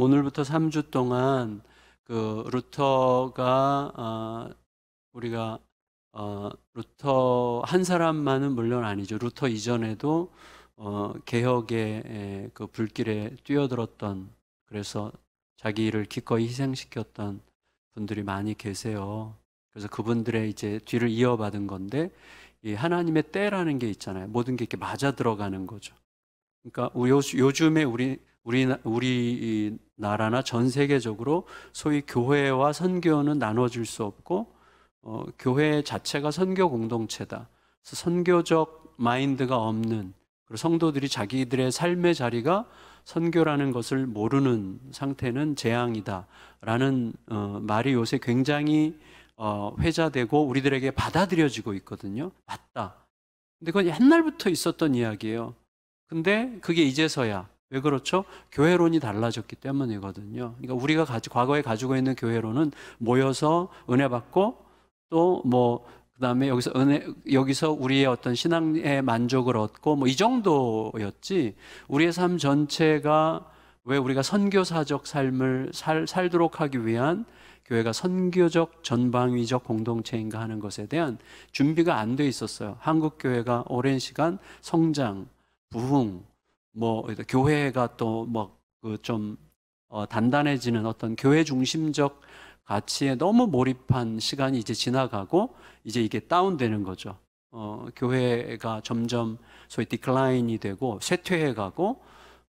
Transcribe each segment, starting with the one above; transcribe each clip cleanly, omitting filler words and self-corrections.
오늘부터 3주 동안 그 루터가 우리가 루터 한 사람만은 물론 아니죠. 루터 이전에도 개혁의 그 불길에 뛰어들었던, 그래서 자기를 기꺼이 희생시켰던 분들이 많이 계세요. 그래서 그분들의 이제 뒤를 이어받은 건데, 이 하나님의 때라는 게 있잖아요. 모든 게 이렇게 맞아 들어가는 거죠. 그러니까 요즘에 우리 나라나 전 세계적으로 소위 교회와 선교는 나눠질 수 없고, 교회 자체가 선교 공동체다. 그래서 선교적 마인드가 없는, 그리고 성도들이 자기들의 삶의 자리가 선교라는 것을 모르는 상태는 재앙이다라는 말이 요새 굉장히 회자되고 우리들에게 받아들여지고 있거든요. 맞다. 근데 그건 옛날부터 있었던 이야기예요. 근데 그게 이제서야, 왜 그렇죠? 교회론이 달라졌기 때문이거든요. 그러니까 우리가 과거에 가지고 있는 교회론은 모여서 은혜 받고 또 그다음에 여기서 우리의 어떤 신앙의 만족을 얻고 이 정도였지, 우리의 삶 전체가 왜 우리가 선교사적 삶을 살도록 하기 위한 교회가 선교적 전방위적 공동체인가 하는 것에 대한 준비가 안 돼 있었어요. 한국 교회가 오랜 시간 성장, 부흥, 교회가 또 좀 단단해지는 어떤 교회 중심적 가치에 너무 몰입한 시간이 이제 지나가고, 이제 이게 다운되는 거죠. 교회가 점점 소위 디클라인이 되고 쇠퇴해 가고,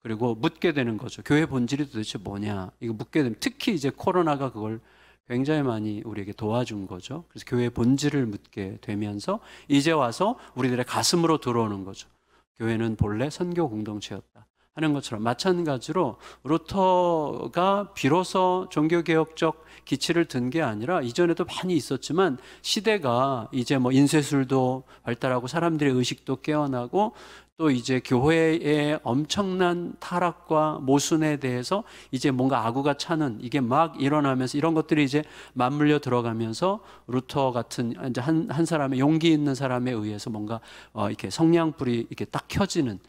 그리고 묻게 되는 거죠. 교회 본질이 도대체 뭐냐? 이거 묻게 되면, 특히 이제 코로나가 그걸 굉장히 많이 우리에게 도와준 거죠. 그래서 교회의 본질을 묻게 되면서 이제 와서 우리들의 가슴으로 들어오는 거죠. 교회는 본래 선교 공동체였다 하는 것처럼, 마찬가지로 루터가 비로소 종교개혁적 기치를 든 게 아니라 이전에도 많이 있었지만, 시대가 이제 인쇄술도 발달하고 사람들의 의식도 깨어나고, 또 이제 교회의 엄청난 타락과 모순에 대해서 이제 뭔가 아구가 차는, 이게 막 일어나면서 이런 것들이 이제 맞물려 들어가면서, 루터 같은 이제 한 사람의, 용기 있는 사람에 의해서 뭔가 이렇게 성냥불이 이렇게 딱 켜지는,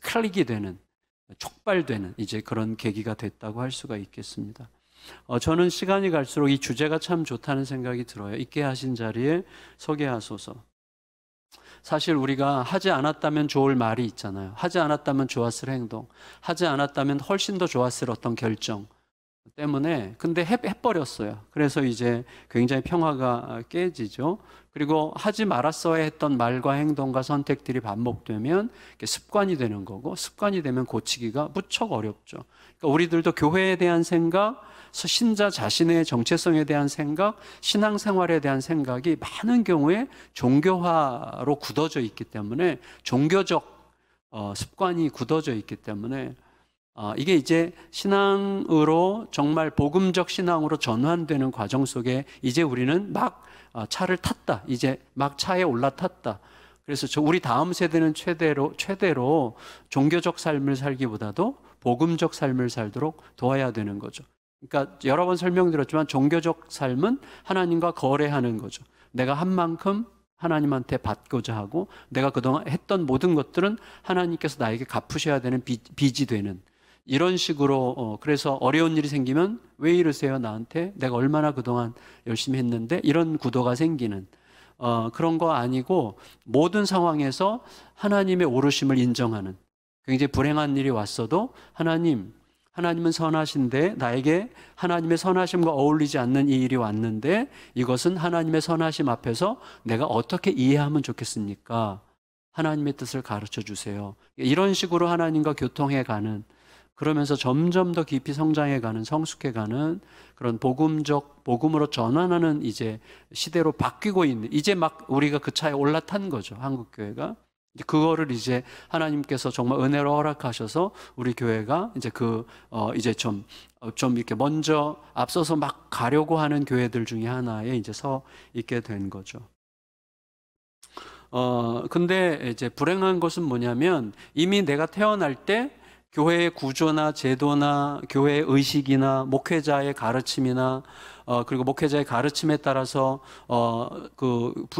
클릭이 되는, 촉발되는 이제 그런 계기가 됐다고 할 수가 있겠습니다. 저는 시간이 갈수록 이 주제가 참 좋다는 생각이 들어요. 있게 하신 자리에 서게 하소서. 사실 우리가 하지 않았다면 좋을 말이 있잖아요. 하지 않았다면 좋았을 행동, 하지 않았다면 훨씬 더 좋았을 어떤 결정 때문에, 근데 해버렸어요. 그래서 이제 굉장히 평화가 깨지죠. 그리고 하지 말았어야 했던 말과 행동과 선택들이 반복되면 습관이 되는 거고, 습관이 되면 고치기가 무척 어렵죠. 그러니까 우리들도 교회에 대한 생각, 신자 자신의 정체성에 대한 생각, 신앙생활에 대한 생각이 많은 경우에 종교화로 굳어져 있기 때문에, 종교적 습관이 굳어져 있기 때문에, 이게 이제 신앙으로, 정말 복음적 신앙으로 전환되는 과정 속에 이제 우리는 막 차를 탔다. 이제 막 차에 올라탔다. 그래서 우리 다음 세대는 최대로 종교적 삶을 살기보다도 복음적 삶을 살도록 도와야 되는 거죠. 그러니까 여러 번 설명드렸지만, 종교적 삶은 하나님과 거래하는 거죠. 내가 한 만큼 하나님한테 받고자 하고, 내가 그동안 했던 모든 것들은 하나님께서 나에게 갚으셔야 되는 빚이 되는, 이런 식으로. 그래서 어려운 일이 생기면 왜 이러세요 나한테? 내가 얼마나 그동안 열심히 했는데, 이런 구도가 생기는 그런 거 아니고, 모든 상황에서 하나님의 오르심을 인정하는, 굉장히 불행한 일이 왔어도 하나님은 선하신데, 나에게 하나님의 선하심과 어울리지 않는 이 일이 왔는데, 이것은 하나님의 선하심 앞에서 내가 어떻게 이해하면 좋겠습니까? 하나님의 뜻을 가르쳐 주세요. 이런 식으로 하나님과 교통해가는, 그러면서 점점 더 깊이 성장해가는, 성숙해가는 그런 복음으로 전환하는 이제 시대로 바뀌고 있는, 이제 막 우리가 그 차에 올라탄 거죠, 한국교회가. 그거를 이제 하나님께서 정말 은혜로 허락하셔서 우리 교회가 이제 이제 좀 이렇게 먼저 앞서서 막 가려고 하는 교회들 중에 하나에 이제 서 있게 된 거죠. 근데 이제 불행한 것은 뭐냐면, 이미 내가 태어날 때 교회의 구조나 제도나 교회의 의식이나 목회자의 가르침이나 그리고 목회자의 가르침에 따라서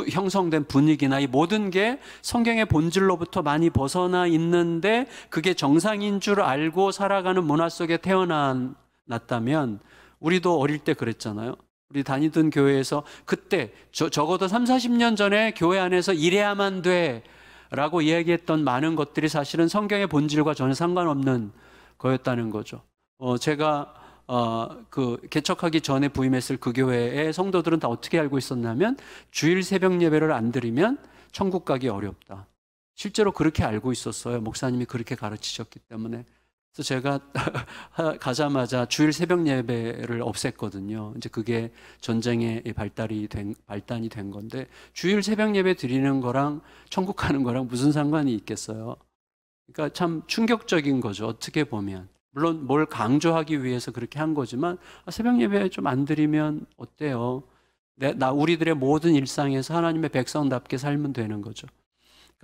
형성된 분위기나, 이 모든 게 성경의 본질로부터 많이 벗어나 있는데, 그게 정상인 줄 알고 살아가는 문화 속에 태어난 났다면 우리도 어릴 때 그랬잖아요. 우리 다니던 교회에서 그때 적어도 3, 40년 전에 교회 안에서 이래야만 돼 라고 이야기했던 많은 것들이 사실은 성경의 본질과 전혀 상관없는 거였다는 거죠. 제가 개척하기 전에 부임했을 그 교회의 성도들은 다 어떻게 알고 있었냐면 주일 새벽 예배를 안 드리면 천국 가기 어렵다. 실제로 그렇게 알고 있었어요. 목사님이 그렇게 가르치셨기 때문에. 그래서 제가 가자마자 주일 새벽 예배를 없앴거든요. 이제 그게 전쟁의 발단이 된 건데, 주일 새벽 예배 드리는 거랑 천국 가는 거랑 무슨 상관이 있겠어요? 그러니까 참 충격적인 거죠. 어떻게 보면. 물론 뭘 강조하기 위해서 그렇게 한 거지만, 새벽 예배 좀 안 드리면 어때요? 우리들의 모든 일상에서 하나님의 백성답게 살면 되는 거죠.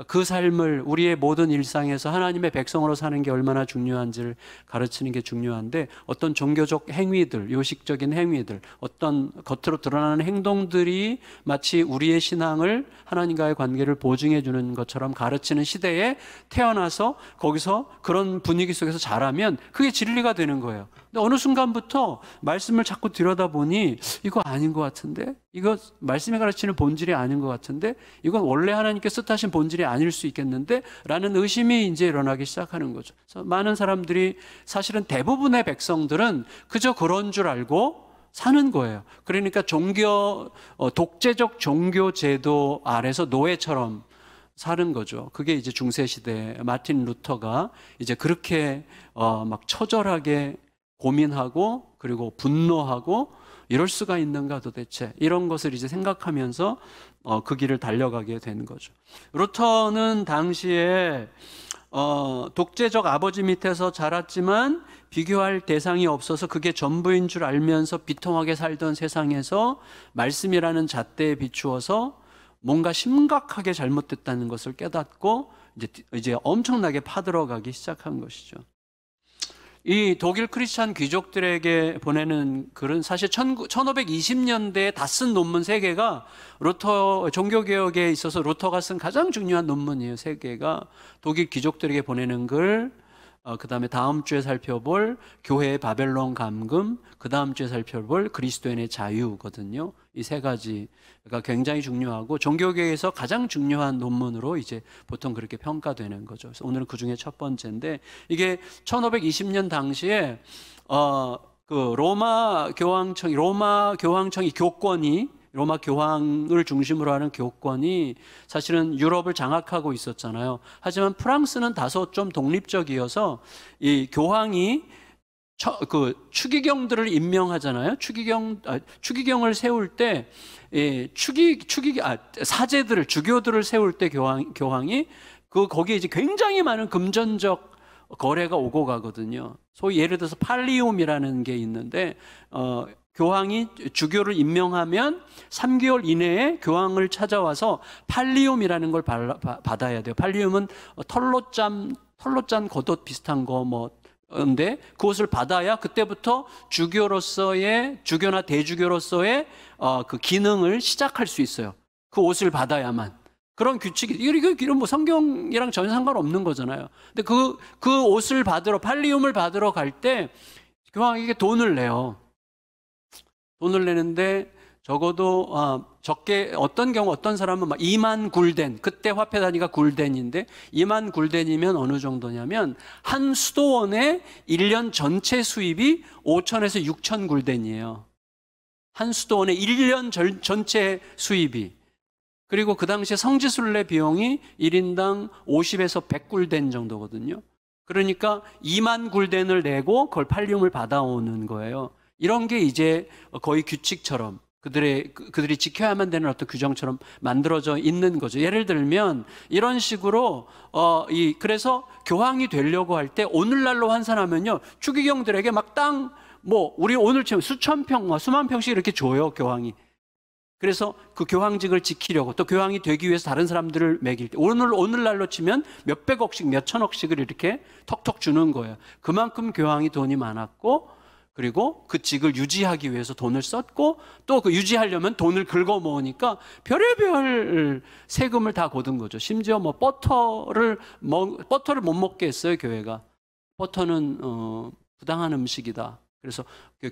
그 삶을 우리의 모든 일상에서 하나님의 백성으로 사는 게 얼마나 중요한지를 가르치는 게 중요한데, 어떤 종교적 행위들, 요식적인 행위들, 어떤 겉으로 드러나는 행동들이 마치 우리의 신앙을, 하나님과의 관계를 보증해 주는 것처럼 가르치는 시대에 태어나서 거기서 그런 분위기 속에서 자라면 그게 진리가 되는 거예요. 근데 어느 순간부터 말씀을 자꾸 들여다보니 이거 아닌 것 같은데, 이거 말씀이 가르치는 본질이 아닌 것 같은데, 이건 원래 하나님께서 뜻하신 본질이 아닐 수 있겠는데 라는 의심이 이제 일어나기 시작하는 거죠. 그래서 많은 사람들이, 사실은 대부분의 백성들은 그저 그런 줄 알고 사는 거예요. 그러니까 독재적 종교 제도 아래서 노예처럼 사는 거죠. 그게 이제 중세시대 마틴 루터가 이제 그렇게 막 처절하게 고민하고 그리고 분노하고, 이럴 수가 있는가 도대체, 이런 것을 이제 생각하면서 그 길을 달려가게 되는 거죠. 루터는 당시에 독재적 아버지 밑에서 자랐지만 비교할 대상이 없어서 그게 전부인 줄 알면서 비통하게 살던 세상에서 말씀이라는 잣대에 비추어서 뭔가 심각하게 잘못됐다는 것을 깨닫고 이제 엄청나게 파들어가기 시작한 것이죠. 이 독일 크리스찬 귀족들에게 보내는 글은 사실 1520년대에 다 쓴 논문 3개가 루터 종교개혁에 있어서 루터가 쓴 가장 중요한 논문이에요. 3개가 독일 귀족들에게 보내는 글, 그 다음에 다음 주에 살펴볼 교회의 바벨론 감금, 그 다음 주에 살펴볼 그리스도인의 자유거든요. 이 3가지가 굉장히 중요하고 종교계에서 가장 중요한 논문으로 이제 보통 그렇게 평가되는 거죠. 그래서 오늘은 그 중에 첫 번째인데, 이게 1520년 당시에 로마 교황청이 교권이, 로마 교황을 중심으로 하는 교권이 사실은 유럽을 장악하고 있었잖아요. 하지만 프랑스는 다소 좀 독립적이어서 이 교황이 추기경들을 임명하잖아요. 추기경을 세울 때 사제들을, 주교들을 세울 때 교황이 거기에 이제 굉장히 많은 금전적 거래가 오고 가거든요. 소위 예를 들어서 팔리움이라는 게 있는데, 교황이 주교를 임명하면 3개월 이내에 교황을 찾아와서 팔리움이라는 걸 받아야 돼요. 팔리움은 털로 짠 겉옷 비슷한 근데 그것을 받아야 그때부터 주교나 대주교로서의 그 기능을 시작할 수 있어요. 그 옷을 받아야만. 그런 규칙이, 이런 뭐 성경이랑 전혀 상관없는 거잖아요. 근데 그 옷을 팔리움을 받으러 갈 때 교황에게 돈을 내요. 돈을 내는데 적어도 적게, 어떤 사람은 막 2만 굴덴, 그때 화폐 단위가 굴덴인데 2만 굴덴이면 어느 정도냐면 한 수도원의 1년 전체 수입이 5천에서 6천 굴덴이에요. 한 수도원의 1년 전체 수입이. 그리고 그 당시에 성지순례 비용이 1인당 50에서 100굴덴 정도거든요. 그러니까 2만 굴덴을 내고 그걸 팔리움을 받아오는 거예요. 이런 게 이제 거의 규칙처럼 그들이 지켜야만 되는 어떤 규정처럼 만들어져 있는 거죠. 예를 들면 이런 식으로 그래서 교황이 되려고 할 때 오늘날로 환산하면요, 추기경들에게 막 땅 우리 오늘처럼 수천 평, 수만 평씩 이렇게 줘요, 교황이. 그래서 그 교황직을 지키려고, 또 교황이 되기 위해서 다른 사람들을 먹일 때 오늘날로 치면 몇백억씩 몇천억씩을 이렇게 턱턱 주는 거예요. 그만큼 교황이 돈이 많았고, 그리고 그 직을 유지하기 위해서 돈을 썼고, 또 그 유지하려면 돈을 긁어 모으니까 별의별 세금을 다 거둔 거죠. 심지어 버터를 못 먹게 했어요, 교회가. 버터는 부당한 음식이다. 그래서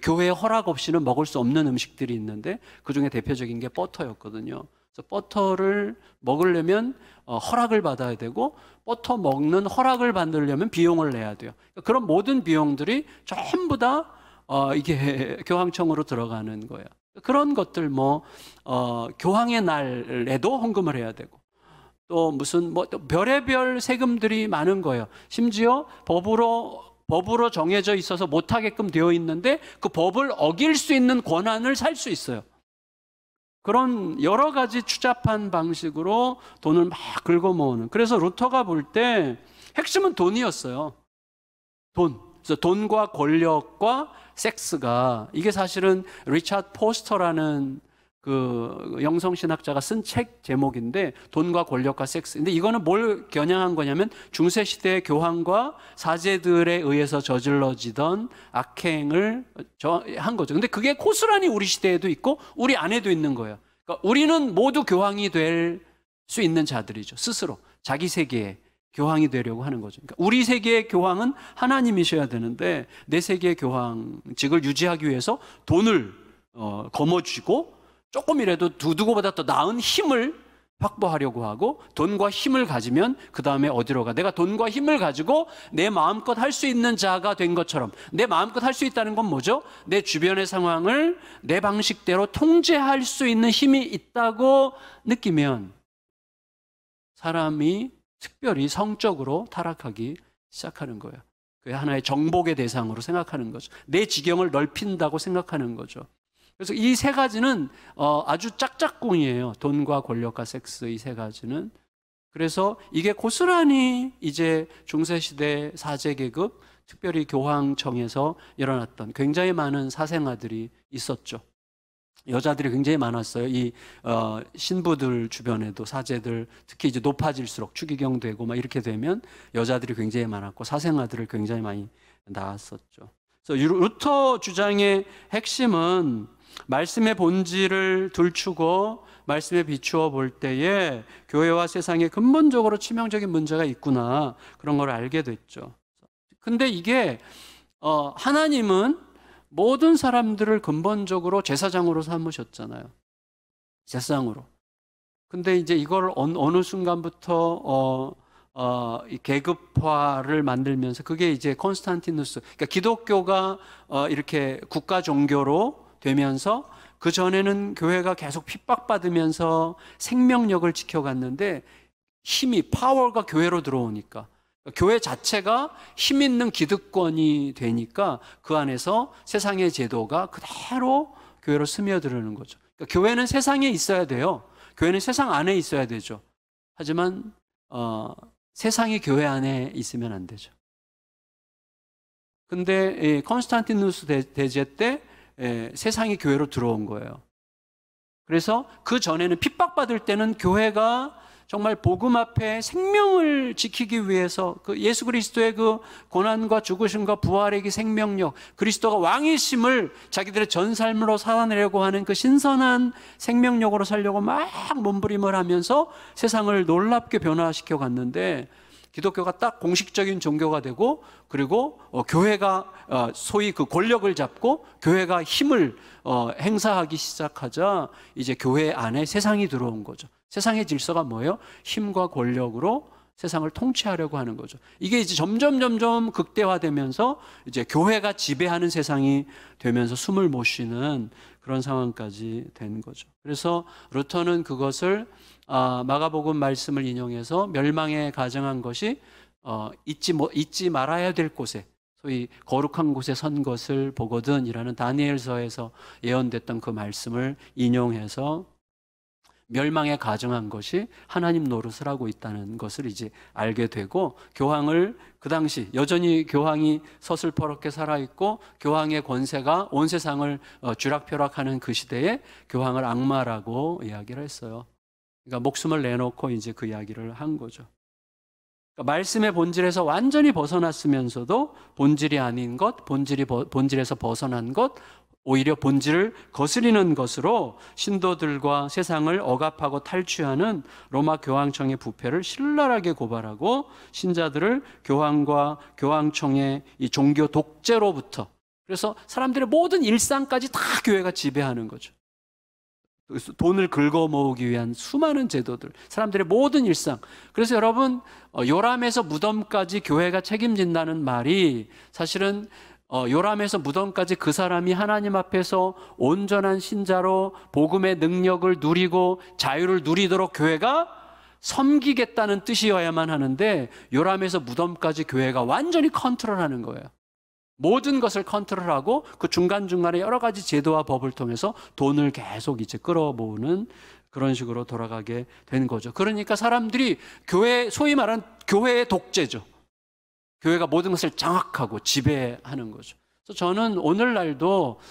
교회 허락 없이는 먹을 수 없는 음식들이 있는데 그중에 대표적인 게 버터였거든요. 그래서 버터를 먹으려면 허락을 받아야 되고 버터 먹는 허락을 받으려면 비용을 내야 돼요. 그런 모든 비용들이 전부 다 이게 교황청으로 들어가는 거예요. 그런 것들 교황의 날에도 헌금을 해야 되고 또 무슨 또 별의별 세금들이 많은 거예요. 심지어 법으로 정해져 있어서 못하게끔 되어 있는데 그 법을 어길 수 있는 권한을 살 수 있어요. 그런 여러 가지 추잡한 방식으로 돈을 막 긁어 모으는. 그래서 루터가 볼 때 핵심은 돈이었어요. 돈. 그래서 돈과 권력과 섹스가, 이게 사실은 리차드 포스터라는 그 영성신학자가 쓴 책 제목인데, 돈과 권력과 섹스. 근데 이거는 뭘 겨냥한 거냐면 중세시대의 교황과 사제들에 의해서 저질러지던 악행을 한 거죠. 근데 그게 고스란히 우리 시대에도 있고 우리 안에도 있는 거예요. 그러니까 우리는 모두 교황이 될 수 있는 자들이죠. 스스로 자기 세계에 교황이 되려고 하는 거죠. 그러니까 우리 세계의 교황은 하나님이셔야 되는데 내 세계의 교황직을 유지하기 위해서 돈을 거머쥐고 조금이라도 누구보다 더 나은 힘을 확보하려고 하고, 돈과 힘을 가지면 그 다음에 어디로 가? 내가 돈과 힘을 가지고 내 마음껏 할 수 있는 자가 된 것처럼, 내 마음껏 할 수 있다는 건 뭐죠? 내 주변의 상황을 내 방식대로 통제할 수 있는 힘이 있다고 느끼면 사람이 특별히 성적으로 타락하기 시작하는 거예요. 그게 하나의 정복의 대상으로 생각하는 거죠. 내 지경을 넓힌다고 생각하는 거죠. 그래서 이 세 가지는 아주 짝짝꿍이에요. 돈과 권력과 섹스, 이 세 가지는. 그래서 이게 고스란히 이제 중세시대 사제계급, 특별히 교황청에서 일어났던 굉장히 많은 사생아들이 있었죠. 여자들이 굉장히 많았어요. 이 신부들 주변에도 사제들, 특히 이제 높아질수록 추기경 되고 막 이렇게 되면 여자들이 굉장히 많았고 사생아들을 굉장히 많이 낳았었죠. 그래서 루터 주장의 핵심은 말씀의 본질을 들추고 말씀에 비추어 볼 때에 교회와 세상에 근본적으로 치명적인 문제가 있구나, 그런 걸 알게 됐죠. 근데 이게 하나님은 모든 사람들을 근본적으로 제사장으로 삼으셨잖아요. 제사장으로. 근데 이제 이걸 어느 순간부터 이 계급화를 만들면서, 그게 이제 콘스탄티누스, 그러니까 기독교가 이렇게 국가 종교로 되면서, 그 전에는 교회가 계속 핍박받으면서 생명력을 지켜갔는데 파워가 교회로 들어오니까, 교회 자체가 힘 있는 기득권이 되니까 그 안에서 세상의 제도가 그대로 교회로 스며들는 거죠. 그러니까 교회는 세상에 있어야 돼요. 교회는 세상 안에 있어야 되죠. 하지만 세상이 교회 안에 있으면 안 되죠. 근데 콘스탄티누스 대제 때 세상이 교회로 들어온 거예요. 그래서 그 전에는 핍박받을 때는 교회가 정말 복음 앞에 생명을 지키기 위해서 그 예수 그리스도의 그 고난과 죽으심과 부활의 그 생명력, 그리스도가 왕이심을 자기들의 전 삶으로 살아내려고 하는 그 신선한 생명력으로 살려고 막 몸부림을 하면서 세상을 놀랍게 변화시켜 갔는데, 기독교가 딱 공식적인 종교가 되고, 그리고 교회가 소위 그 권력을 잡고 교회가 힘을 행사하기 시작하자 이제 교회 안에 세상이 들어온 거죠. 세상의 질서가 뭐예요? 힘과 권력으로 세상을 통치하려고 하는 거죠. 이게 이제 점점 극대화되면서 이제 교회가 지배하는 세상이 되면서 숨을 못 쉬는 그런 상황까지 된 거죠. 그래서 루터는 그것을 마가복음 말씀을 인용해서 멸망에 가정한 것이 잊지 말아야 될 곳에, 소위 거룩한 곳에 선 것을 보거든이라는 다니엘서에서 예언됐던 그 말씀을 인용해서 멸망에 가정한 것이 하나님 노릇을 하고 있다는 것을 이제 알게 되고, 교황을 그 당시 여전히 교황이 서슬퍼렇게 살아있고 교황의 권세가 온 세상을 쥐락펴락하는 그 시대에 교황을 악마라고 이야기를 했어요. 그러니까 목숨을 내놓고 이제 그 이야기를 한 거죠. 그러니까 말씀의 본질에서 완전히 벗어났으면서도 본질이 아닌 것, 본질에서 벗어난 것, 오히려 본질을 거스리는 것으로 신도들과 세상을 억압하고 탈취하는 로마 교황청의 부패를 신랄하게 고발하고, 신자들을 교황과 교황청의 이 종교 독재로부터, 그래서 사람들의 모든 일상까지 다 교회가 지배하는 거죠. 돈을 긁어 모으기 위한 수많은 제도들, 사람들의 모든 일상. 그래서 여러분, 요람에서 무덤까지 교회가 책임진다는 말이 사실은 요람에서 무덤까지 그 사람이 하나님 앞에서 온전한 신자로 복음의 능력을 누리고 자유를 누리도록 교회가 섬기겠다는 뜻이어야만 하는데, 요람에서 무덤까지 교회가 완전히 컨트롤하는 거예요. 모든 것을 컨트롤하고 그 중간중간에 여러 가지 제도와 법을 통해서 돈을 계속 이제 끌어모으는 그런 식으로 돌아가게 된 거죠. 그러니까 사람들이 교회, 소위 말하는 교회의 독재죠. 교회가 모든 것을 장악하고 지배하는 거죠. 그래서 저는 오늘날도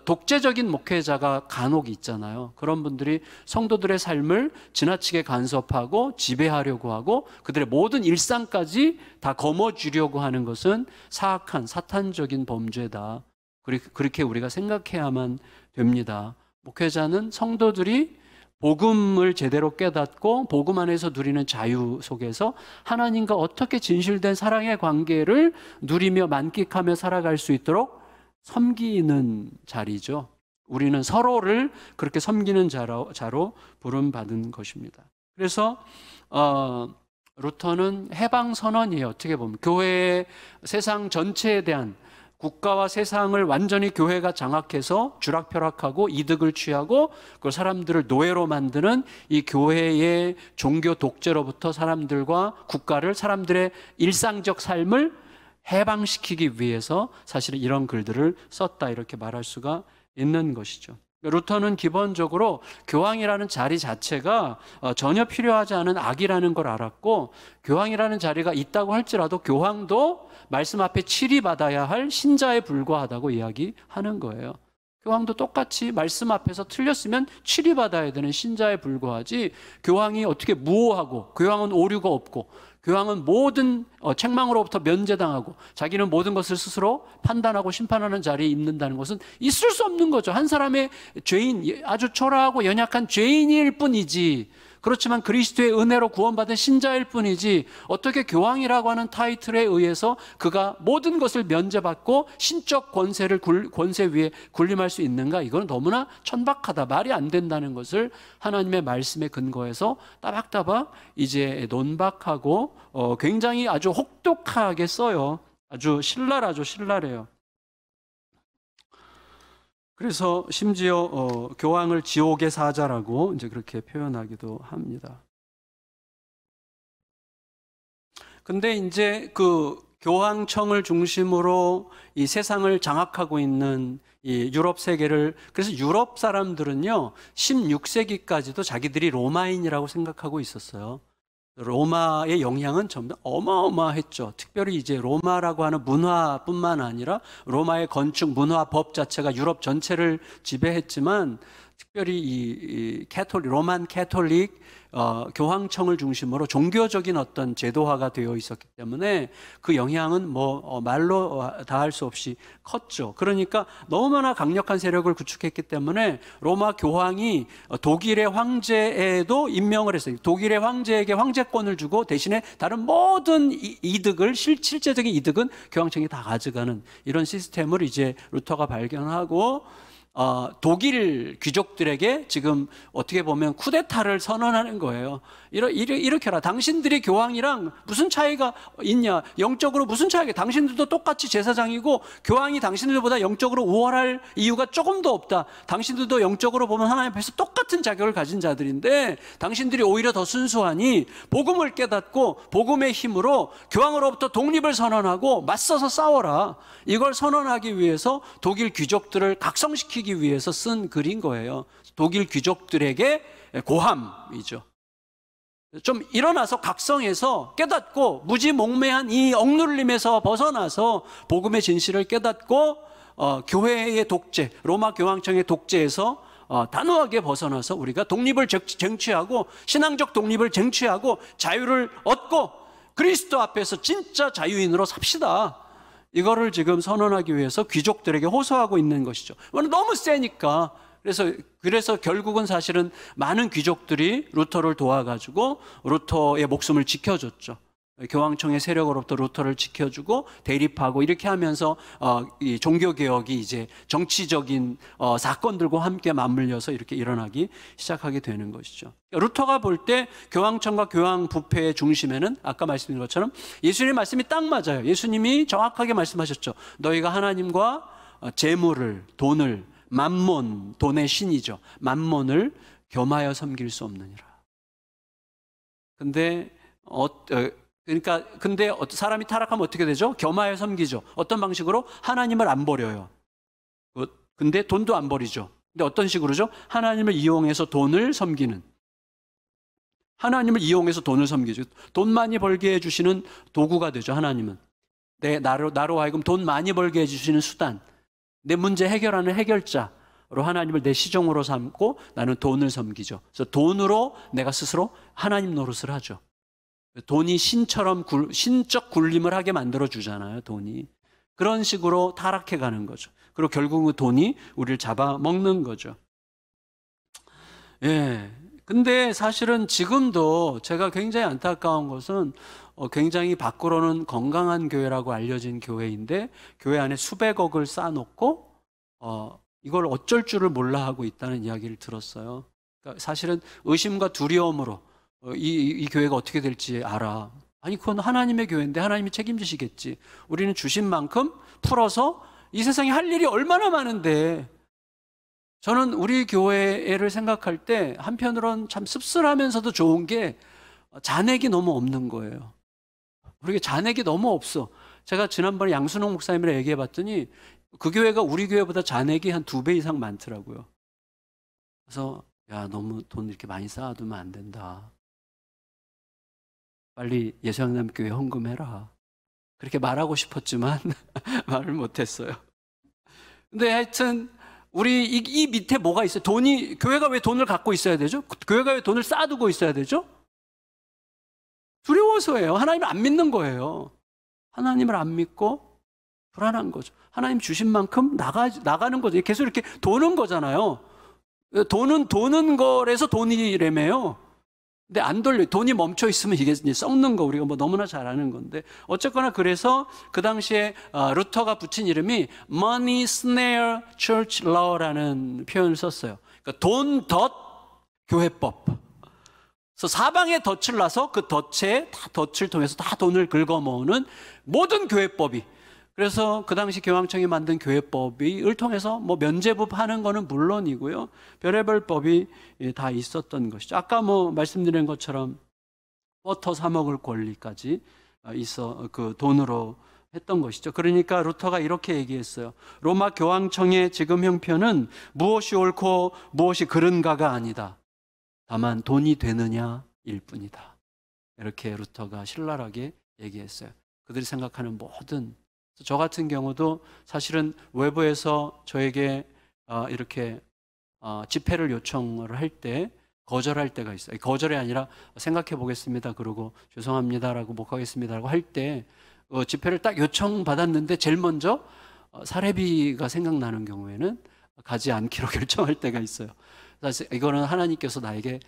독재적인 목회자가 간혹 있잖아요. 그런 분들이 성도들의 삶을 지나치게 간섭하고 지배하려고 하고 그들의 모든 일상까지 다 거머쥐려고 하는 것은 사악한 사탄적인 범죄다. 그렇게 우리가 생각해야만 됩니다. 목회자는 성도들이 복음을 제대로 깨닫고 복음 안에서 누리는 자유 속에서 하나님과 어떻게 진실된 사랑의 관계를 누리며 만끽하며 살아갈 수 있도록 섬기는 자리죠. 우리는 서로를 그렇게 섬기는 자로 부름받은 것입니다. 그래서 루터는 해방선언이에요. 어떻게 보면 교회의 세상 전체에 대한, 국가와 세상을 완전히 교회가 장악해서 주락펴락하고 이득을 취하고 그 사람들을 노예로 만드는 이 교회의 종교 독재로부터 사람들과 국가를, 사람들의 일상적 삶을 해방시키기 위해서 사실은 이런 글들을 썼다, 이렇게 말할 수가 있는 것이죠. 루터는 기본적으로 교황이라는 자리 자체가 전혀 필요하지 않은 악이라는 걸 알았고, 교황이라는 자리가 있다고 할지라도 교황도 말씀 앞에 치리받아야 할 신자에 불과하다고 이야기하는 거예요. 교황도 똑같이 말씀 앞에서 틀렸으면 치리받아야 되는 신자에 불과하지, 교황이 어떻게 무오하고, 교황은 오류가 없고, 교황은 모든 책망으로부터 면제당하고 자기는 모든 것을 스스로 판단하고 심판하는 자리에 있는다는 것은 있을 수 없는 거죠. 한 사람의 죄인, 아주 초라하고 연약한 죄인일 뿐이지, 그렇지만 그리스도의 은혜로 구원받은 신자일 뿐이지, 어떻게 교황이라고 하는 타이틀에 의해서 그가 모든 것을 면제받고 신적 권세 위에 군림할 수 있는가? 이건 너무나 천박하다, 말이 안 된다는 것을 하나님의 말씀에 근거해서 따박따박 이제 논박하고 굉장히 아주 혹독하게 써요. 아주 신랄하죠. 신랄해요. 그래서 심지어 교황을 지옥의 사자라고 이제 그렇게 표현하기도 합니다. 근데 이제 그 교황청을 중심으로 이 세상을 장악하고 있는 이 유럽 세계를, 그래서 유럽 사람들은요 16세기까지도 자기들이 로마인이라고 생각하고 있었어요. 로마의 영향은 전부 어마어마했죠. 특별히 이제 로마라고 하는 문화뿐만 아니라 로마의 건축, 문화, 법 자체가 유럽 전체를 지배했지만, 특별히 이 로만 캐톨릭 교황청을 중심으로 종교적인 어떤 제도화가 되어 있었기 때문에 그 영향은 말로 다할 수 없이 컸죠. 그러니까 너무나 강력한 세력을 구축했기 때문에 로마 교황이 독일의 황제에도 임명을 했어요. 독일의 황제에게 황제권을 주고 대신에 다른 모든 이득을, 실제적인 이득은 교황청이 다 가져가는 이런 시스템을 이제 루터가 발견하고, 독일 귀족들에게 지금 어떻게 보면 쿠데타를 선언하는 거예요. 이렇게 해라. 당신들이 교황이랑 무슨 차이가 있냐? 영적으로 무슨 차이가? 당신들도 똑같이 제사장이고 교황이 당신들보다 영적으로 우월할 이유가 조금도 없다. 당신들도 영적으로 보면 하나님 앞에서 똑같은 자격을 가진 자들인데 당신들이 오히려 더 순수하니 복음을 깨닫고 복음의 힘으로 교황으로부터 독립을 선언하고 맞서서 싸워라. 이걸 선언하기 위해서 독일 귀족들을 각성시키기 위해서 쓴 글인 거예요. 독일 귀족들에게 고함이죠. 좀 일어나서 각성해서 깨닫고 무지몽매한 이 억눌림에서 벗어나서 복음의 진실을 깨닫고 교회의 독재, 로마 교황청의 독재에서 단호하게 벗어나서 우리가 독립을 쟁취하고 신앙적 독립을 쟁취하고 자유를 얻고 그리스도 앞에서 진짜 자유인으로 삽시다. 이거를 지금 선언하기 위해서 귀족들에게 호소하고 있는 것이죠. 너무 세니까. 그래서 결국은 사실은 많은 귀족들이 루터를 도와가지고 루터의 목숨을 지켜줬죠. 교황청의 세력으로부터 루터를 지켜주고 대립하고 이렇게 하면서 이 종교개혁이 이제 정치적인 사건들과 함께 맞물려서 이렇게 일어나기 시작하게 되는 것이죠. 루터가 볼 때 교황청과 교황 부패의 중심에는 아까 말씀드린 것처럼 예수님의 말씀이 딱 맞아요. 예수님이 정확하게 말씀하셨죠. 너희가 하나님과 재물을, 돈을, 맘몬, 돈의 신이죠. 맘몬을 겸하여 섬길 수 없느니라. 근데 사람이 타락하면 어떻게 되죠? 겸하여 섬기죠. 어떤 방식으로? 하나님을 안 버려요. 근데 돈도 안 버리죠. 근데 어떤 식으로죠? 하나님을 이용해서 돈을 섬기는. 하나님을 이용해서 돈을 섬기죠. 돈 많이 벌게 해주시는 도구가 되죠, 하나님은. 나로 하여금 돈 많이 벌게 해주시는 수단. 내 문제 해결하는 해결자로 하나님을 내 시종으로 삼고 나는 돈을 섬기죠. 그래서 돈으로 내가 스스로 하나님 노릇을 하죠. 돈이 신적 굴림을 하게 만들어주잖아요, 돈이. 그런 식으로 타락해 가는 거죠. 그리고 결국은 돈이 우리를 잡아먹는 거죠. 예. 근데 사실은 지금도 제가 굉장히 안타까운 것은 굉장히 밖으로는 건강한 교회라고 알려진 교회인데 교회 안에 수백억을 쌓아놓고 이걸 어쩔 줄을 몰라 하고 있다는 이야기를 들었어요. 그러니까 사실은 의심과 두려움으로 이 교회가 어떻게 될지 알아. 아니 그건 하나님의 교회인데 하나님이 책임지시겠지. 우리는 주신 만큼 풀어서 이 세상에 할 일이 얼마나 많은데. 저는 우리 교회를 생각할 때 한편으로는 참 씁쓸하면서도 좋은 게 잔액이 너무 없는 거예요. 우리가 잔액이 너무 없어. 제가 지난번에 양순홍 목사님이랑 얘기해 봤더니 그 교회가 우리 교회보다 잔액이 한 2배 이상 많더라고요. 그래서 야, 너무 돈 이렇게 많이 쌓아두면 안 된다. 빨리 예수양남교회 헌금해라. 그렇게 말하고 싶었지만 말을 못했어요. 근데 하여튼 우리 이 밑에 뭐가 있어요? 교회가 왜 돈을 갖고 있어야 되죠? 교회가 왜 돈을 쌓아두고 있어야 되죠? 두려워서예요. 하나님을 안 믿는 거예요. 하나님을 안 믿고 불안한 거죠. 하나님 주신 만큼 나가는 거죠. 계속 이렇게 도는 거잖아요. 도는 거라서 돈이래매요. 근데 안 돌려. 돈이 멈춰 있으면 이게 이제 썩는 거 우리가 뭐 너무나 잘 아는 건데 어쨌거나 그래서 그 당시에 루터가 붙인 이름이 Money Snare Church Law라는 표현을 썼어요. 그러니까 돈 덫 교회법. 그래서 사방에 덫을 놔서 그 덫을 통해서 다 돈을 긁어모으는 모든 교회법이. 그래서 그 당시 교황청이 만든 교회법을 통해서 뭐 면제부 하는 거는 물론이고요. 별의별 법이 다 있었던 것이죠. 아까 뭐 말씀드린 것처럼 버터 사 먹을 권리까지 그 돈으로 했던 것이죠. 그러니까 루터가 이렇게 얘기했어요. 로마 교황청의 지금 형편은 무엇이 옳고 무엇이 그른가가 아니다. 다만 돈이 되느냐일 뿐이다. 이렇게 루터가 신랄하게 얘기했어요. 그들이 생각하는 모든 저 같은 경우도 사실은 외부에서 저에게 이렇게 집회를 요청을 할 때 거절할 때가 있어요. 거절이 아니라 생각해 보겠습니다. 그러고 죄송합니다라고 못 가겠습니다라고 할 때 집회를 딱 요청받았는데 제일 먼저 사례비가 생각나는 경우에는 가지 않기로 결정할 때가 있어요. 사실 이거는 하나님께서 나에게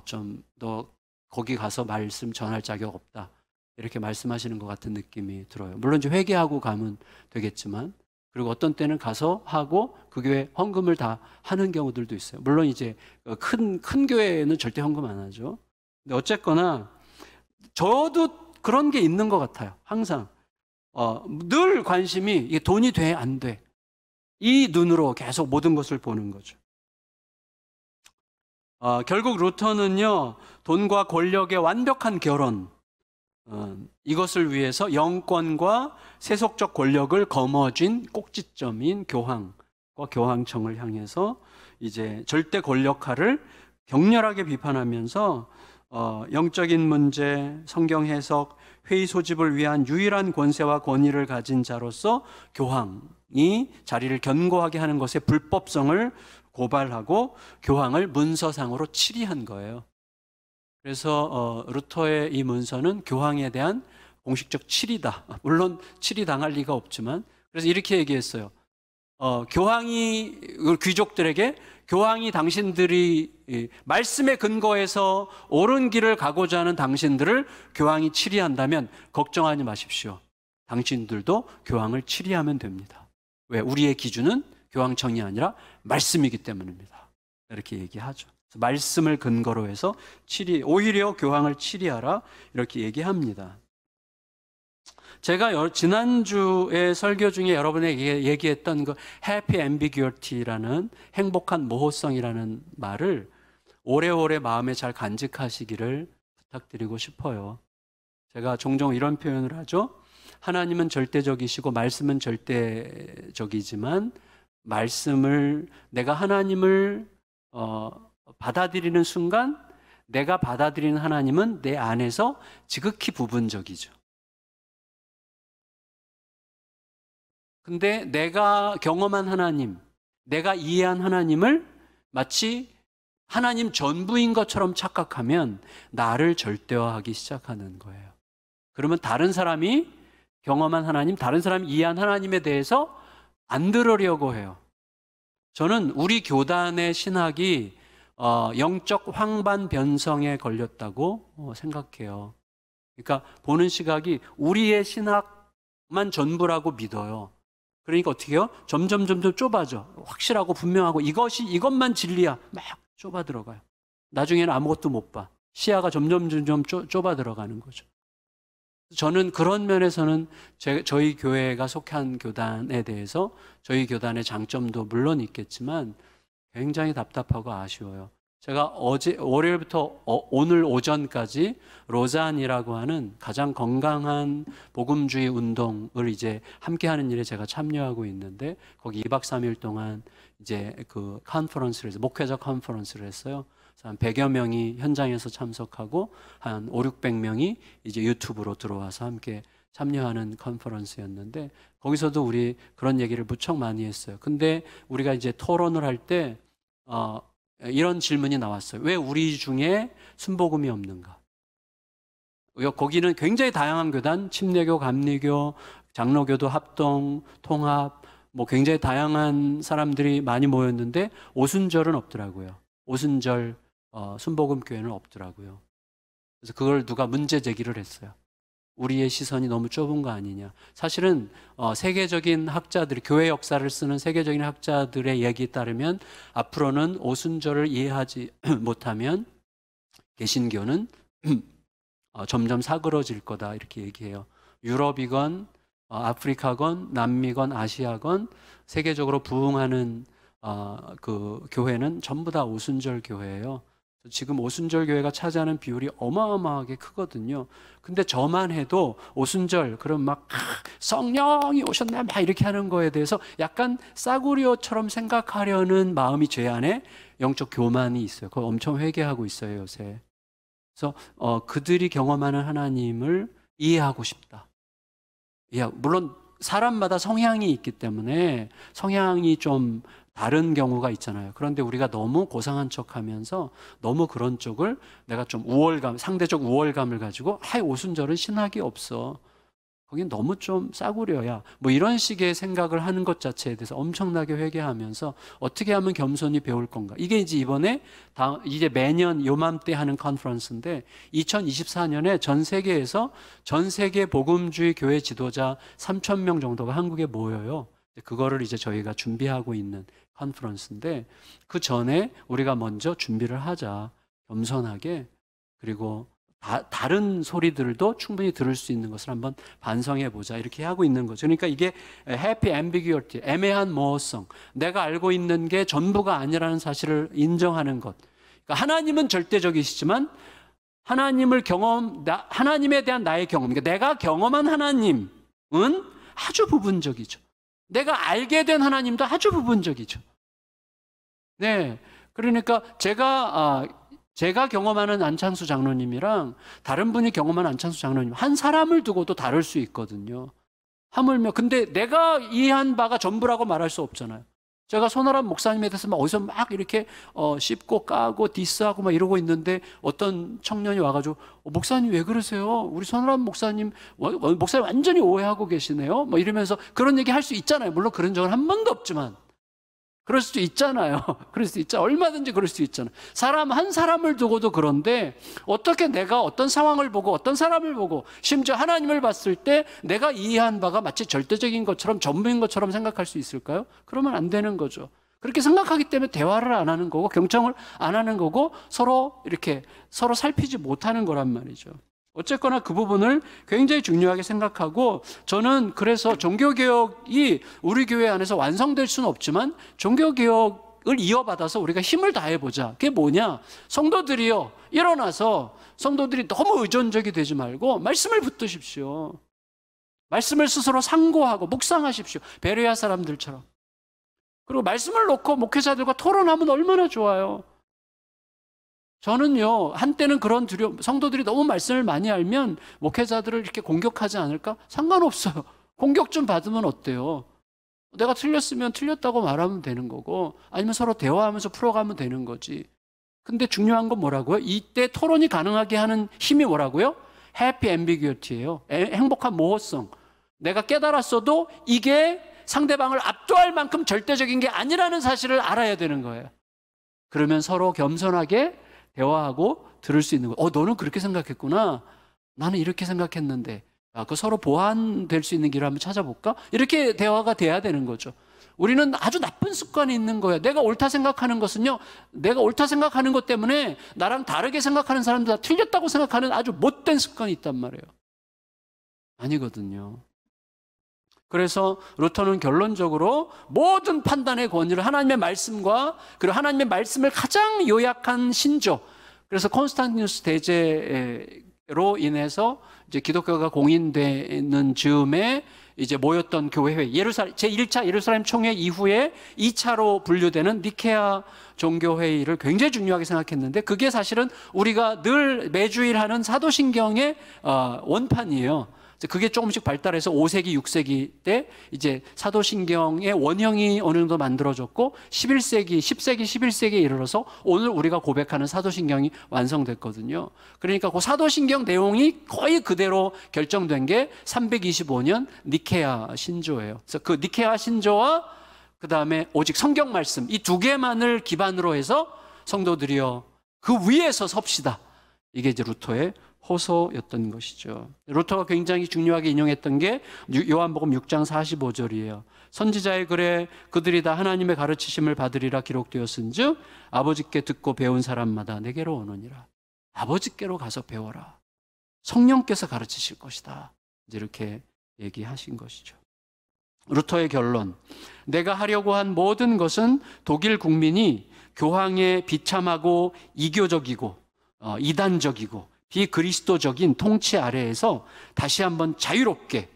좀 너 거기 가서 말씀 전할 자격 없다. 이렇게 말씀하시는 것 같은 느낌이 들어요. 물론 이제 회개하고 가면 되겠지만, 그리고 어떤 때는 가서 하고 그 교회 헌금을 다 하는 경우들도 있어요. 물론 이제 큰 교회는 절대 헌금 안 하죠. 근데 어쨌거나 저도 그런 게 있는 것 같아요. 항상 늘 관심이 이게 돈이 돼, 안 돼. 이 눈으로 계속 모든 것을 보는 거죠. 결국 루터는요, 돈과 권력의 완벽한 결혼, 이것을 위해서 영권과 세속적 권력을 거머쥔 꼭지점인 교황과 교황청을 향해서 이제 절대 권력화를 격렬하게 비판하면서 영적인 문제, 성경 해석, 회의 소집을 위한 유일한 권세와 권위를 가진 자로서 교황이 자리를 견고하게 하는 것의 불법성을 고발하고 교황을 문서상으로 치리한 거예요. 그래서 루터의 이 문서는 교황에 대한 공식적 치리다. 물론 치리당할 리가 없지만, 그래서 이렇게 얘기했어요. 귀족들에게 교황이 당신들이 말씀에 근거해서 옳은 길을 가고자 하는 당신들을 교황이 치리한다면 걱정하지 마십시오. 당신들도 교황을 치리하면 됩니다. 왜? 우리의 기준은 교황청이 아니라 말씀이기 때문입니다. 이렇게 얘기하죠. 말씀을 근거로 해서 오히려 교황을 치리하라 이렇게 얘기합니다. 제가 지난주에 설교 중에 여러분에게 얘기했던 그 happy ambiguity라는 행복한 모호성이라는 말을 오래오래 마음에 잘 간직하시기를 부탁드리고 싶어요. 제가 종종 이런 표현을 하죠. 하나님은 절대적이시고 말씀은 절대적이지만 내가 하나님을 받아들이는 순간 내가 받아들이는 하나님은 내 안에서 지극히 부분적이죠. 근데 내가 경험한 하나님, 내가 이해한 하나님을 마치 하나님 전부인 것처럼 착각하면 나를 절대화하기 시작하는 거예요. 그러면 다른 사람이 경험한 하나님, 다른 사람이 이해한 하나님에 대해서 안 들으려고 해요. 저는 우리 교단의 신학이 영적 황반 변성에 걸렸다고 생각해요. 그러니까 보는 시각이 우리의 신학만 전부라고 믿어요. 그러니까 어떻게 해요? 점점 좁아져. 확실하고 분명하고 이것만 진리야. 막 좁아 들어가요. 나중에는 아무것도 못 봐. 시야가 점점 좁아 들어가는 거죠. 저는 그런 면에서는 저희 교회가 속한 교단에 대해서 저희 교단의 장점도 물론 있겠지만 굉장히 답답하고 아쉬워요. 제가 월요일부터 오늘 오전까지 로잔이라고 하는 가장 건강한 복음주의 운동을 이제 함께하는 일에 제가 참여하고 있는데 거기 2박 3일 동안 이제 그 컨퍼런스를 해서 목회자 컨퍼런스를 했어요. 그래서 한 100여 명이 현장에서 참석하고 한 500~600명이 이제 유튜브로 들어와서 함께 참여하는 컨퍼런스였는데 거기서도 우리 그런 얘기를 무척 많이 했어요. 근데 우리가 이제 토론을 할 때 이런 질문이 나왔어요. 왜 우리 중에 순복음이 없는가? 거기는 굉장히 다양한 교단, 침례교, 감리교, 장로교도 합동, 통합, 뭐 굉장히 다양한 사람들이 많이 모였는데 오순절은 없더라고요. 오순절 순복음 교회는 없더라고요. 그래서 그걸 누가 문제 제기를 했어요. 우리의 시선이 너무 좁은 거 아니냐. 사실은 세계적인 학자들이 교회 역사를 쓰는 세계적인 학자들의 얘기에 따르면 앞으로는 오순절을 이해하지 못하면 개신교는 점점 사그러질 거다 이렇게 얘기해요. 유럽이건 아프리카건 남미건 아시아건 세계적으로 부흥하는 그 교회는 전부 다 오순절 교회예요. 지금 오순절 교회가 차지하는 비율이 어마어마하게 크거든요. 근데 저만 해도 오순절 그럼 막 성령이 오셨네 막 이렇게 하는 거에 대해서 약간 싸구려처럼 생각하려는 마음이 제 안에 영적 교만이 있어요. 그거 엄청 회개하고 있어요 요새. 그래서 그들이 경험하는 하나님을 이해하고 싶다. 물론 사람마다 성향이 있기 때문에 성향이 좀 다른 경우가 있잖아요. 그런데 우리가 너무 고상한 척하면서 너무 그런 쪽을 내가 좀 상대적 우월감을 가지고 오순절은 신학이 없어. 거긴 너무 좀 싸구려야. 뭐 이런 식의 생각을 하는 것 자체에 대해서 엄청나게 회개하면서 어떻게 하면 겸손히 배울 건가. 이게 이제 이번에 이제 매년 요맘때 하는 컨퍼런스인데 2024년에 전 세계 복음주의 교회 지도자 3,000명 정도가 한국에 모여요. 그거를 이제 저희가 준비하고 있는 컨퍼런스인데 그 전에 우리가 먼저 준비를 하자. 겸손하게. 그리고 다른 소리들도 충분히 들을 수 있는 것을 한번 반성해 보자 이렇게 하고 있는 거죠. 그러니까 이게 happy ambiguity, 애매한 모호성, 내가 알고 있는 게 전부가 아니라는 사실을 인정하는 것. 그러니까 하나님은 절대적이시지만 하나님에 대한 나의 경험, 그러니까 내가 경험한 하나님은 아주 부분적이죠. 내가 알게 된 하나님도 아주 부분적이죠. 네, 그러니까 제가 경험하는 안창수 장로님이랑 다른 분이 경험하는 안창수 장로님 한 사람을 두고도 다를 수 있거든요. 하물며 근데 내가 이해한 바가 전부라고 말할 수 없잖아요. 제가 손아람 목사님에 대해서 막 어디서 막 이렇게 씹고 까고 디스하고 막 이러고 있는데 어떤 청년이 와가지고 목사님 왜 그러세요? 우리 손아람 목사님 완전히 오해하고 계시네요. 뭐 이러면서 그런 얘기 할 수 있잖아요. 물론 그런 적은 한 번도 없지만 그럴 수도 있잖아요. 그럴 수도 있잖아. 얼마든지 그럴 수 있잖아. 사람 한 사람을 두고도 그런데 어떻게 내가 어떤 상황을 보고 어떤 사람을 보고 심지어 하나님을 봤을 때 내가 이해한 바가 마치 절대적인 것처럼 전부인 것처럼 생각할 수 있을까요? 그러면 안 되는 거죠. 그렇게 생각하기 때문에 대화를 안 하는 거고 경청을 안 하는 거고 서로 살피지 못하는 거란 말이죠. 어쨌거나 그 부분을 굉장히 중요하게 생각하고 저는 그래서 종교개혁이 우리 교회 안에서 완성될 수는 없지만 종교개혁을 이어받아서 우리가 힘을 다해보자. 그게 뭐냐? 성도들이요, 일어나서 성도들이 너무 의존적이 되지 말고 말씀을 붙드십시오. 말씀을 스스로 상고하고 묵상하십시오. 베레아 사람들처럼. 그리고 말씀을 놓고 목회자들과 토론하면 얼마나 좋아요. 저는요, 한때는 그런 성도들이 너무 말씀을 많이 알면 목회자들을 이렇게 공격하지 않을까? 상관없어요. 공격 좀 받으면 어때요? 내가 틀렸으면 틀렸다고 말하면 되는 거고, 아니면 서로 대화하면서 풀어가면 되는 거지. 근데 중요한 건 뭐라고요? 이때 토론이 가능하게 하는 힘이 뭐라고요? 해피 앰비규어티예요. 행복한 모호성. 내가 깨달았어도 이게 상대방을 압도할 만큼 절대적인 게 아니라는 사실을 알아야 되는 거예요. 그러면 서로 겸손하게 대화하고 들을 수 있는 거예요. 너는 그렇게 생각했구나. 나는 이렇게 생각했는데. 그 서로 보완될 수 있는 길을 한번 찾아볼까? 이렇게 대화가 돼야 되는 거죠. 우리는 아주 나쁜 습관이 있는 거예요. 내가 옳다 생각하는 것은요, 내가 옳다 생각하는 것 때문에 나랑 다르게 생각하는 사람들 다 틀렸다고 생각하는 아주 못된 습관이 있단 말이에요. 아니거든요. 그래서 루터는 결론적으로 모든 판단의 권위를 하나님의 말씀과 그리고 하나님의 말씀을 가장 요약한 신조, 그래서 콘스탄티누스 대제로 인해서 이제 기독교가 공인되는 즈음에 이제 모였던 교회회, 제1차 예루살렘 총회 이후에 2차로 분류되는 니케아 종교회의를 굉장히 중요하게 생각했는데 그게 사실은 우리가 늘 매주일 하는 사도신경의 원판이에요. 그게 조금씩 발달해서 5세기, 6세기 때 이제 사도신경의 원형이 어느 정도 만들어졌고 11세기, 10세기, 11세기에 이르러서 오늘 우리가 고백하는 사도신경이 완성됐거든요. 그러니까 그 사도신경 내용이 거의 그대로 결정된 게 325년 니케아 신조예요. 그래서 그 니케아 신조와 그 다음에 오직 성경 말씀 이 두 개만을 기반으로 해서 성도들이여 그 위에서 섭시다. 이게 이제 루터의 호소였던 것이죠. 루터가 굉장히 중요하게 인용했던 게 요한복음 6장 45절이에요. 선지자의 글에 그들이 다 하나님의 가르치심을 받으리라 기록되었은즉 아버지께 듣고 배운 사람마다 내게로 오느니라. 아버지께로 가서 배워라. 성령께서 가르치실 것이다. 이제 이렇게 얘기하신 것이죠. 루터의 결론. 내가 하려고 한 모든 것은 독일 국민이 교황의 비참하고 이교적이고 이단적이고 비그리스도적인 통치 아래에서 다시 한번 자유롭게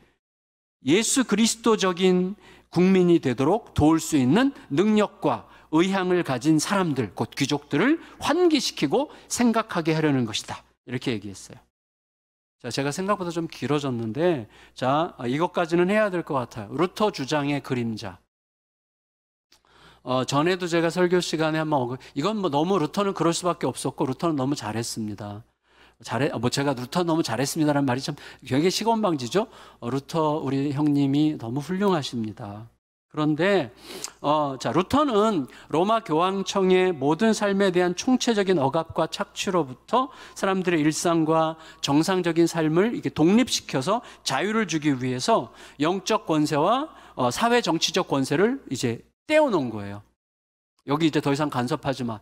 예수 그리스도적인 국민이 되도록 도울 수 있는 능력과 의향을 가진 사람들, 곧 귀족들을 환기시키고 생각하게 하려는 것이다. 이렇게 얘기했어요. 자, 제가 생각보다 좀 길어졌는데, 자, 이것까지는 해야 될 것 같아요. 루터 주장의 그림자. 전에도 제가 설교 시간에 한번, 이건 뭐 너무 루터는 그럴 수밖에 없었고, 루터는 너무 잘했습니다. 제가 루터 너무 잘했습니다라는 말이 참 굉장히 시건방지죠. 루터 우리 형님이 너무 훌륭하십니다. 그런데 자, 루터는 로마 교황청의 모든 삶에 대한 총체적인 억압과 착취로부터 사람들의 일상과 정상적인 삶을 이렇게 독립시켜서 자유를 주기 위해서 영적 권세와 사회 정치적 권세를 이제 떼어놓은 거예요. 여기 이제 더 이상 간섭하지 마.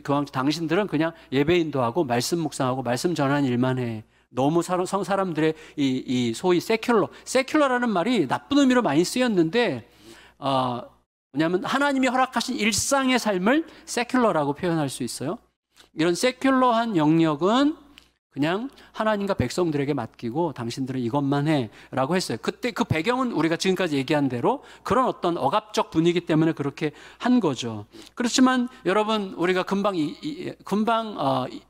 교황 당신들은 그냥 예배 인도하고 말씀 묵상하고 말씀 전하는 일만 해. 너무 사람들의 이 소위 세큘러라는 말이 나쁜 의미로 많이 쓰였는데 뭐냐면 하나님이 허락하신 일상의 삶을 세큘러라고 표현할 수 있어요. 이런 세큘러한 영역은 그냥 하나님과 백성들에게 맡기고 당신들은 이것만 해라고 했어요. 그때 그 배경은 우리가 지금까지 얘기한 대로 그런 어떤 억압적 분위기 때문에 그렇게 한 거죠. 그렇지만 여러분 우리가 금방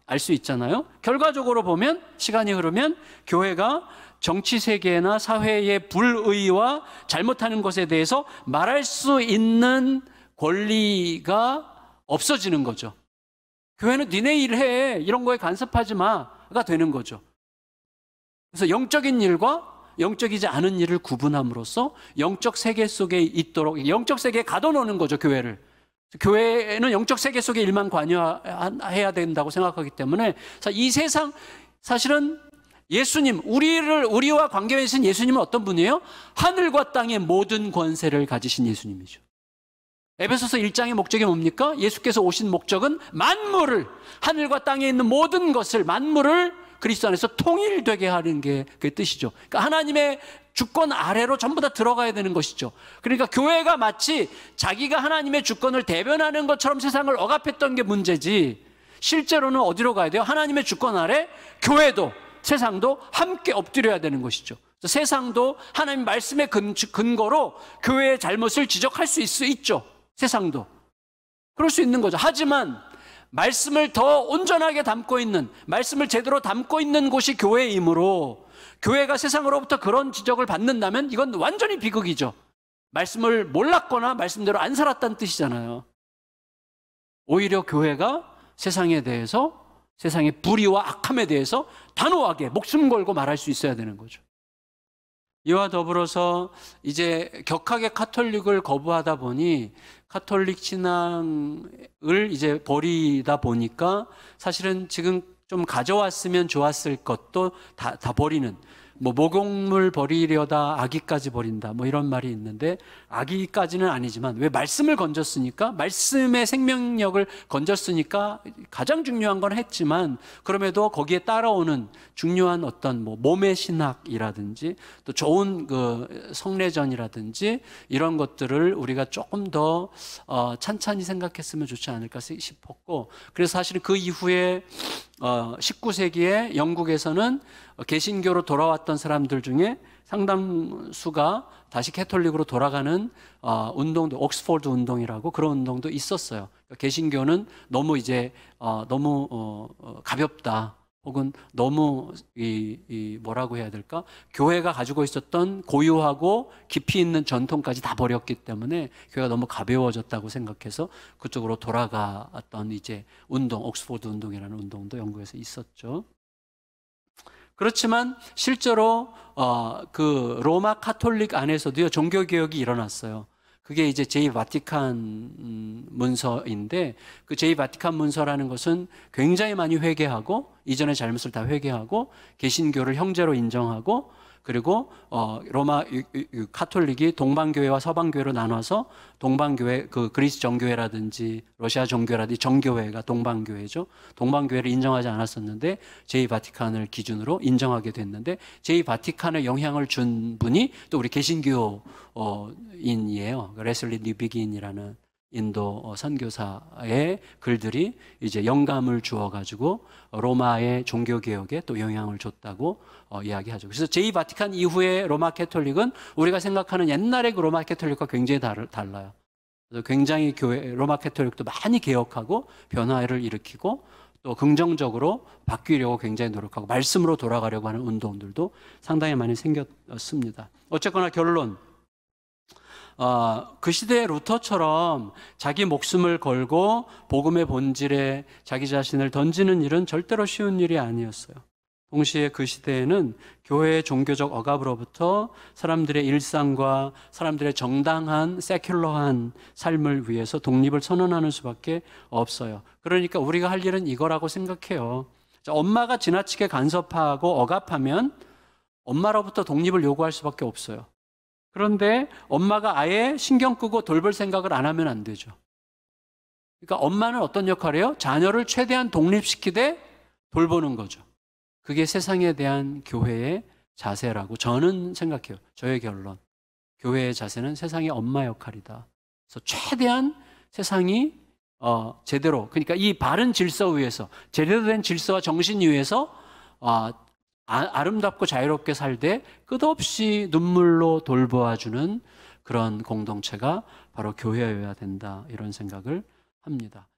알 수 있잖아요. 결과적으로 보면 시간이 흐르면 교회가 정치 세계나 사회의 불의와 잘못하는 것에 대해서 말할 수 있는 권리가 없어지는 거죠. 교회는 니네 일해 이런 거에 간섭하지 마가 되는 거죠. 그래서 영적인 일과 영적이지 않은 일을 구분함으로써 영적 세계 속에 있도록 영적 세계에 가둬놓는 거죠, 교회를. 교회는 영적 세계 속의 일만 관여해야 된다고 생각하기 때문에 이 세상, 사실은 예수님, 우리와 관계 맺으신 예수님은 어떤 분이에요? 하늘과 땅의 모든 권세를 가지신 예수님이죠. 에베소서 1장의 목적이 뭡니까? 예수께서 오신 목적은 만물을, 하늘과 땅에 있는 모든 것을, 만물을 그리스도 안에서 통일되게 하는 게 그 뜻이죠. 그러니까 하나님의 주권 아래로 전부 다 들어가야 되는 것이죠. 그러니까 교회가 마치 자기가 하나님의 주권을 대변하는 것처럼 세상을 억압했던 게 문제지, 실제로는 어디로 가야 돼요? 하나님의 주권 아래 교회도 세상도 함께 엎드려야 되는 것이죠. 세상도 하나님 말씀의 근거로 교회의 잘못을 지적할 수 있죠. 세상도 그럴 수 있는 거죠. 하지만 말씀을 더 온전하게 담고 있는, 말씀을 제대로 담고 있는 곳이 교회이므로, 교회가 세상으로부터 그런 지적을 받는다면 이건 완전히 비극이죠. 말씀을 몰랐거나 말씀대로 안 살았다는 뜻이잖아요. 오히려 교회가 세상에 대해서, 세상의 불의와 악함에 대해서 단호하게 목숨 걸고 말할 수 있어야 되는 거죠. 이와 더불어서 이제 격하게 카톨릭을 거부하다 보니, 카톨릭 신앙을 이제 버리다 보니까 사실은 지금 좀 가져왔으면 좋았을 것도 다 버리는, 뭐 목욕물 버리려다 아기까지 버린다, 뭐 이런 말이 있는데, 아기까지는 아니지만 왜 말씀을 건졌으니까, 말씀의 생명력을 건졌으니까 가장 중요한 건 했지만, 그럼에도 거기에 따라오는 중요한 어떤 뭐 몸의 신학이라든지 또 좋은 그 성례전이라든지 이런 것들을 우리가 조금 더 찬찬히 생각했으면 좋지 않을까 싶었고, 그래서 사실 그 이후에 19세기에 영국에서는 개신교로 돌아왔던 사람들 중에 상당수가 다시 캐톨릭으로 돌아가는 운동도, 옥스포드 운동이라고 그런 운동도 있었어요. 그러니까 개신교는 너무 이제 너무 가볍다, 혹은 너무 뭐라고 해야 될까? 교회가 가지고 있었던 고유하고 깊이 있는 전통까지 다 버렸기 때문에 교회가 너무 가벼워졌다고 생각해서 그쪽으로 돌아갔던 이제 운동, 옥스포드 운동이라는 운동도 영국에서 있었죠. 그렇지만 실제로 그 로마 카톨릭 안에서도요, 종교 개혁이 일어났어요. 그게 이제 제2바티칸 문서인데, 그 제2바티칸 문서라는 것은 굉장히 많이 회개하고, 이전의 잘못을 다 회개하고, 개신교를 형제로 인정하고, 그리고 로마 카톨릭이 동방교회와 서방교회로 나눠서, 동방교회, 그 그리스 정교회라든지 러시아 정교회라든지 정교회가 동방교회죠. 동방교회를 인정하지 않았었는데 제2바티칸을 기준으로 인정하게 됐는데, 제2바티칸에 영향을 준 분이 또 우리 개신교인이에요. 레슬리 뉴비긴이라는 인도 선교사의 글들이 이제 영감을 주어가지고 로마의 종교개혁에 또 영향을 줬다고 이야기하죠. 그래서 제2바티칸 이후에 로마 캐톨릭은 우리가 생각하는 옛날의 그 로마 캐톨릭과 굉장히 달라요. 그래서 굉장히 로마 캐톨릭도 많이 개혁하고 변화를 일으키고 또 긍정적으로 바뀌려고 굉장히 노력하고 말씀으로 돌아가려고 하는 운동들도 상당히 많이 생겼습니다. 어쨌거나 결론, 그 시대의 루터처럼 자기 목숨을 걸고 복음의 본질에 자기 자신을 던지는 일은 절대로 쉬운 일이 아니었어요. 동시에 그 시대에는 교회의 종교적 억압으로부터 사람들의 일상과 사람들의 정당한 세큘러한 삶을 위해서 독립을 선언하는 수밖에 없어요. 그러니까 우리가 할 일은 이거라고 생각해요. 엄마가 지나치게 간섭하고 억압하면 엄마로부터 독립을 요구할 수밖에 없어요. 그런데 엄마가 아예 신경 끄고 돌볼 생각을 안 하면 안 되죠. 그러니까 엄마는 어떤 역할이에요? 자녀를 최대한 독립시키되 돌보는 거죠. 그게 세상에 대한 교회의 자세라고 저는 생각해요. 저의 결론. 교회의 자세는 세상의 엄마 역할이다. 그래서 최대한 세상이 제대로, 그러니까 이 바른 질서 위에서, 제대로 된 질서와 정신 위에서 아름답고 자유롭게 살되 끝없이 눈물로 돌보아주는 그런 공동체가 바로 교회여야 된다, 이런 생각을 합니다.